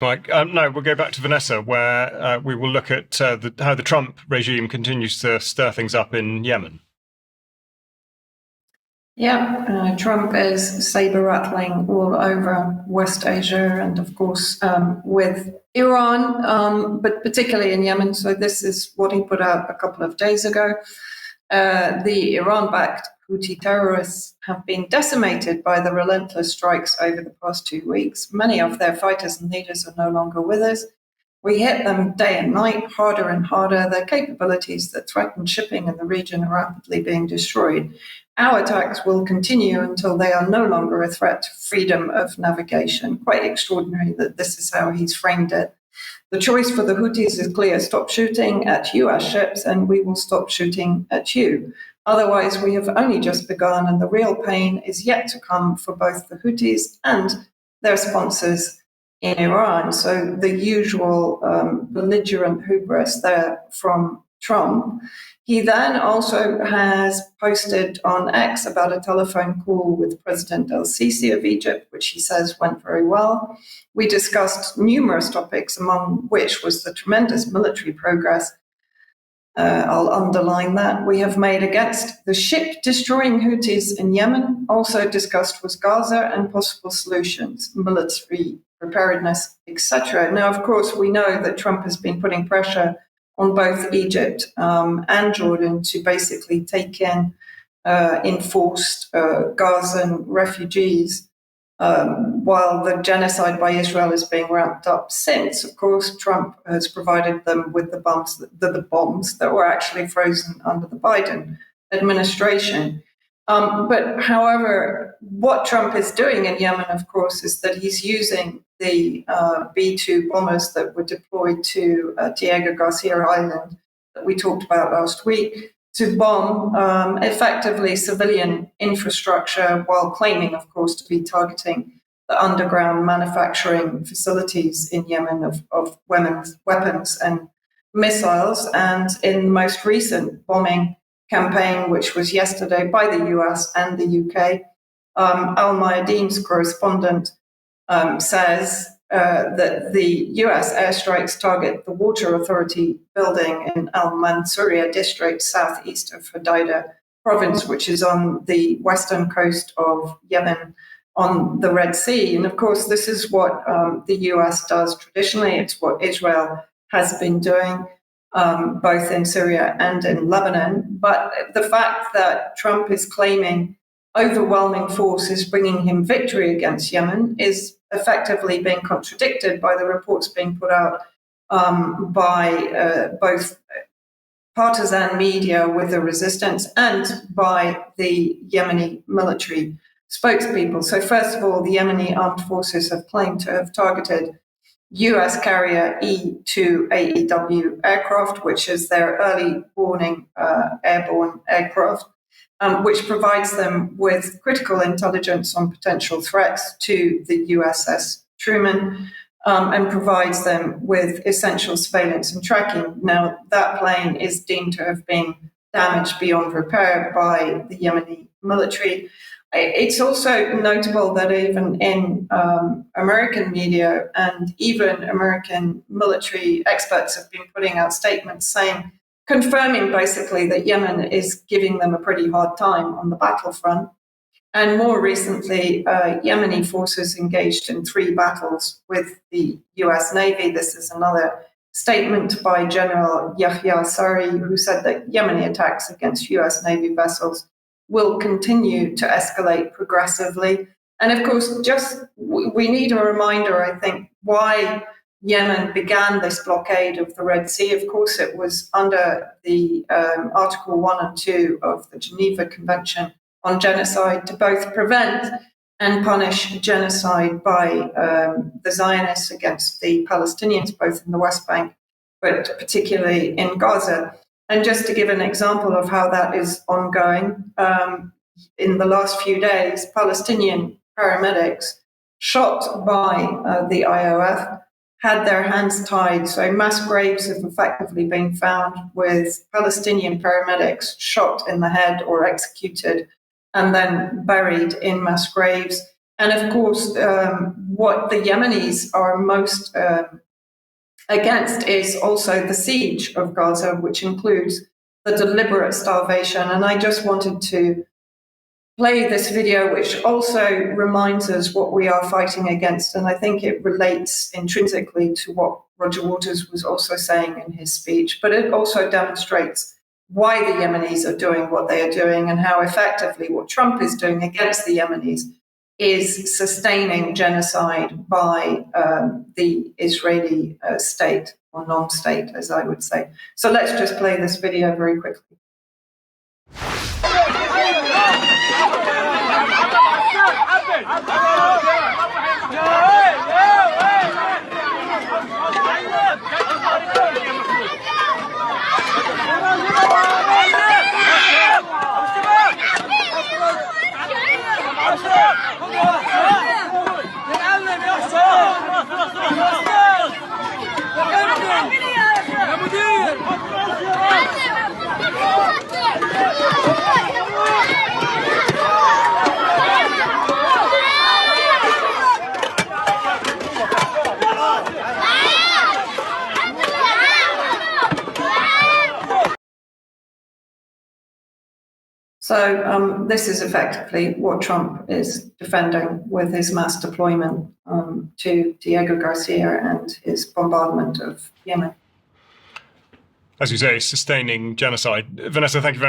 Like, no, we'll go back to Vanessa, where we will look at how the Trump regime continues to stir things up in Yemen. Yeah, Trump is saber-rattling all over West Asia and, of course, with Iran, but particularly in Yemen. So this is what he put out a couple of days ago. The Iran-backed Houthi terrorists have been decimated by the relentless strikes over the past 2 weeks. Many of their fighters and leaders are no longer with us. We hit them day and night, harder and harder. Their capabilities that threaten shipping in the region are rapidly being destroyed. Our attacks will continue until they are no longer a threat to freedom of navigation. Quite extraordinary that this is how he's framed it. The choice for the Houthis is clear: stop shooting at US ships and we will stop shooting at you. Otherwise, we have only just begun, and the real pain is yet to come for both the Houthis and their sponsors in Iran. So the usual belligerent hubris there from Trump. He then also has posted on X about a telephone call with President el-Sisi of Egypt, which he says went very well. We discussed numerous topics, among which was the tremendous military progress. I'll underline that we have made against the ship-destroying Houthis in Yemen. Also discussed was Gaza and possible solutions, military preparedness, etc. Now, of course, we know that Trump has been putting pressure on both Egypt and Jordan to basically take in enforced Gazan refugees, while the genocide by Israel is being ramped up since. Of course, Trump has provided them with the bombs that were actually frozen under the Biden administration. But however, what Trump is doing in Yemen, of course, is that he's using the B-2 bombers that were deployed to Diego Garcia Island that we talked about last week to bomb effectively civilian infrastructure, while claiming, of course, to be targeting the underground manufacturing facilities in Yemen of weapons and missiles. And in the most recent bombing campaign, which was yesterday by the US and the UK, al-Mayadeen's correspondent says that the US airstrikes target the Water Authority building in al-Mansuriyah district southeast of Hudaydah province, which is on the western coast of Yemen on the Red Sea. And of course, this is what the US does traditionally. It's what Israel has been doing, both in Syria and in Lebanon. But the fact that Trump is claiming overwhelming force is bringing him victory against Yemen is effectively being contradicted by the reports being put out by both partisan media with the resistance and by the Yemeni military spokespeople. So first of all, the Yemeni Armed Forces have claimed to have targeted US carrier E-2 AEW aircraft, which is their early warning airborne aircraft, which provides them with critical intelligence on potential threats to the USS Truman, and provides them with essential surveillance and tracking. Now, that plane is deemed to have been damaged beyond repair by the Yemeni military. It's also notable that even in American media and even American military experts have been putting out statements saying, confirming basically that Yemen is giving them a pretty hard time on the battlefront. And more recently, Yemeni forces engaged in 3 battles with the US Navy. This is another statement by General Yahya Sari, who said that Yemeni attacks against US Navy vessels will continue to escalate progressively. And of course, we need a reminder, I think, why Yemen began this blockade of the Red Sea. Of course, it was under the Article 1 and 2 of the Geneva Convention on Genocide to both prevent and punish genocide by the Zionists against the Palestinians, both in the West Bank, but particularly in Gaza. And just to give an example of how that is ongoing, in the last few days, Palestinian paramedics shot by the IOF had their hands tied. So mass graves have effectively been found with Palestinian paramedics shot in the head or executed and then buried in mass graves. And of course, what the Yemenis are most against is also the siege of Gaza, which includes the deliberate starvation. And I just wanted to play this video, which also reminds us what we are fighting against. And I think it relates intrinsically to what Roger Waters was also saying in his speech, but it also demonstrates why the Yemenis are doing what they are doing and how effectively what Trump is doing against the Yemenis is sustaining genocide by the Israeli state, or non-state, as I would say. So let's just play this video very quickly. So this is effectively what Trump is defending with his mass deployment to Diego Garcia and his bombardment of Yemen. As you say, sustaining genocide. Vanessa, thank you very much.